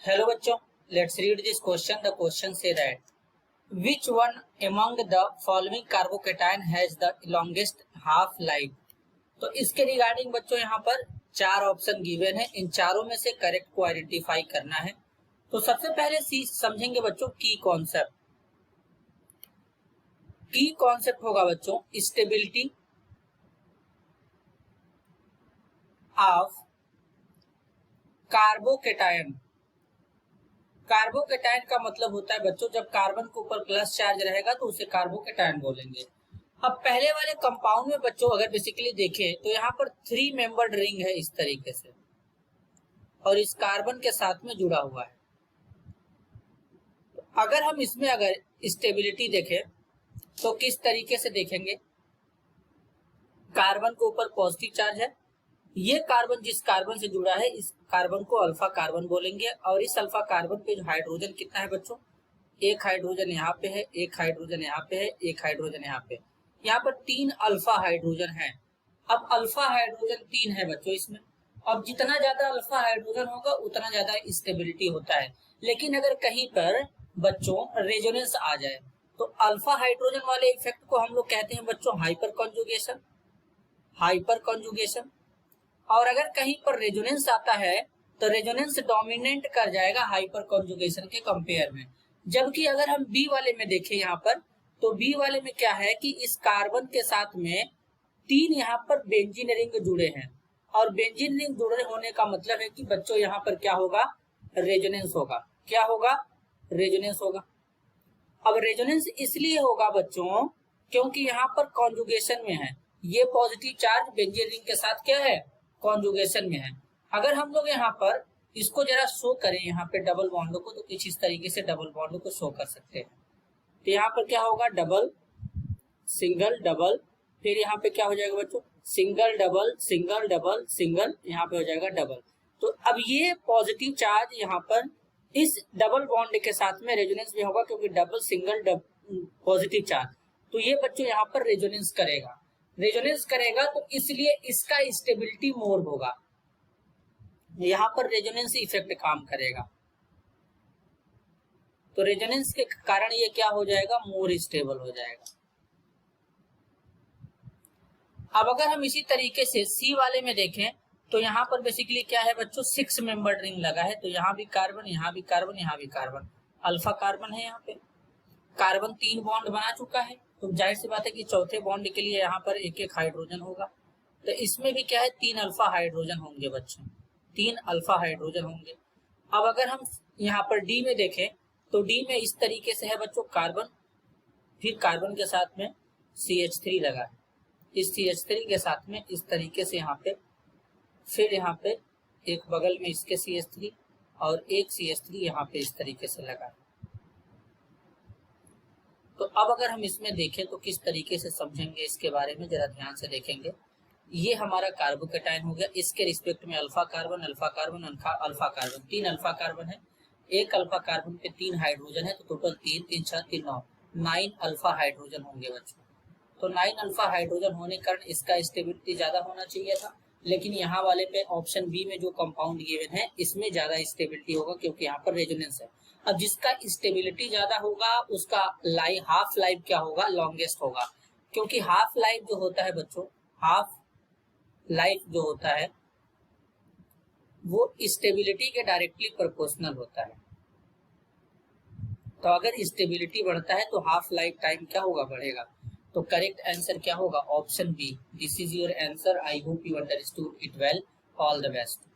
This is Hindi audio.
Hello बच्चों, let's read this question. The question say that which one among the following carbocation has the longest half life? तो इसके रिगार्डिंग बच्चों यहाँ पर चार ऑप्शन गिवन है, इन चारों में से करेक्ट को आइडेंटिफाई करना है। तो सबसे पहले समझेंगे बच्चों की कॉन्सेप्ट। की कॉन्सेप्ट होगा बच्चों स्टेबिलिटी ऑफ कार्बोकेटायन। कार्बोकेटायन का मतलब होता है बच्चों जब कार्बन के ऊपर प्लस चार्ज रहेगा तो उसे कार्बोकेटायन बोलेंगे। अब पहले वाले कंपाउंड में बच्चों अगर बेसिकली देखें तो यहाँ पर 3 मेंबर्ड रिंग है इस तरीके से और इस कार्बन के साथ में जुड़ा हुआ है। तो अगर हम इसमें अगर स्टेबिलिटी देखें तो किस तरीके से देखेंगे, कार्बन के ऊपर पॉजिटिव चार्ज है, ये कार्बन जिस कार्बन से जुड़ा है इस कार्बन को अल्फा कार्बन बोलेंगे और इस अल्फा कार्बन पे जो हाइड्रोजन कितना है बच्चों, एक हाइड्रोजन यहाँ पे है, एक हाइड्रोजन यहाँ पे है, एक हाइड्रोजन यहाँ पे, यहाँ पर 3 अल्फा हाइड्रोजन है। अब अल्फा हाइड्रोजन 3 है बच्चों इसमें। अब जितना ज्यादा अल्फा हाइड्रोजन होगा उतना ज्यादा स्टेबिलिटी होता है। लेकिन अगर कहीं पर बच्चों रेजोनेंस आ जाए तो अल्फा हाइड्रोजन वाले इफेक्ट को हम लोग कहते हैं बच्चों हाइपर कॉन्जुगेशन। Hyper conjugation. और अगर कहीं पर रेजोनेंस आता है तो रेजोनेंस डोमिनेंट कर जाएगा हाइपर कॉन्जुगेशन के कंपेयर में। जबकि अगर हम बी वाले में देखें यहाँ पर तो बी वाले में क्या है कि इस कार्बन के साथ में 3 यहाँ पर बेंजीन रिंग जुड़े हैं और बेंजीन रिंग जुड़े होने का मतलब है कि बच्चों यहाँ पर क्या होगा, रेजोनेंस होगा। क्या होगा, रेजोनेंस होगा। अब रेजोनेंस इसलिए होगा बच्चों क्योंकि यहाँ पर कॉन्जुगेशन में है, ये पॉजिटिव चार्ज बेंजीन रिंग के साथ क्या है, कॉन्जुगेशन में है। अगर हम लोग यहाँ पर इसको जरा शो करें यहाँ पे डबल बॉन्ड को तो कुछ इस तरीके से डबल बॉन्ड को शो कर सकते हैं। तो यहाँ पर क्या होगा, डबल सिंगल डबल, फिर यहाँ पे क्या हो जाएगा बच्चों, single double single double single, यहाँ पे हो जाएगा डबल। तो अब ये पॉजिटिव चार्ज यहाँ पर इस डबल बॉन्ड के साथ में रेजोनेंस में होगा क्योंकि डबल सिंगल पॉजिटिव चार्ज, तो ये बच्चों यहाँ पर रेजोनेंस करेगा। रेजोनेंस करेगा तो इसलिए इसका स्टेबिलिटी मोर होगा, यहाँ पर रेजोनेंस इफेक्ट काम करेगा। तो रेजोनेंस के कारण ये क्या हो जाएगा, मोर स्टेबल हो जाएगा। अब अगर हम इसी तरीके से सी वाले में देखें तो यहाँ पर बेसिकली क्या है बच्चों, 6 मेंबर्ड रिंग लगा है। तो यहाँ भी कार्बन, यहाँ भी कार्बन, यहाँ भी कार्बन, अल्फा कार्बन है। यहाँ पे कार्बन 3 बॉन्ड बना चुका है तो जाहिर सी बात है कि चौथे बॉन्ड के लिए यहाँ पर एक एक हाइड्रोजन होगा। तो इसमें भी क्या है, 3 अल्फा हाइड्रोजन होंगे बच्चों, 3 अल्फा हाइड्रोजन होंगे। अब अगर हम यहाँ पर डी में देखें तो डी में इस तरीके से है बच्चों, कार्बन, फिर कार्बन के साथ में CH3 लगा है, इस CH3 के साथ में इस तरीके से यहाँ पे, फिर यहाँ पे एक बगल में इसके CH3 और एक CH3 यहाँ पे इस तरीके से लगा है। तो अब अगर हम इसमें देखें तो किस तरीके से समझेंगे इसके बारे में जरा ध्यान से देखेंगे। ये हमारा कार्बोकेटायन हो गया, इसके रिस्पेक्ट में alpha carbon alpha carbon alpha carbon, 3 alpha carbon है, एक अल्फा कार्बन पे 3 हाइड्रोजन है, तो टोटल 3 3 6 3 9 9 अल्फा हाइड्रोजन होंगे बच्चों। तो 9 अल्फा हाइड्रोजन होने के कारण इसका स्टेबिलिटी ज्यादा होना चाहिए था, लेकिन यहाँ वाले पे ऑप्शन बी में जो कंपाउंड गिवन है इसमें ज्यादा स्टेबिलिटी होगा क्योंकि यहाँ पर रेजोनेंस है। अब जिसका स्टेबिलिटी ज्यादा होगा उसका हाफ लाइफ क्या होगा, लॉन्गेस्ट होगा, क्योंकि हाफ लाइफ जो होता है बच्चों, हाफ लाइफ जो होता है वो स्टेबिलिटी के डायरेक्टली प्रोपोर्शनल होता है। तो अगर स्टेबिलिटी बढ़ता है तो हाफ लाइफ टाइम क्या होगा, बढ़ेगा। तो करेक्ट आंसर क्या होगा, option B. This is your answer. I hope you understood it well. All the best.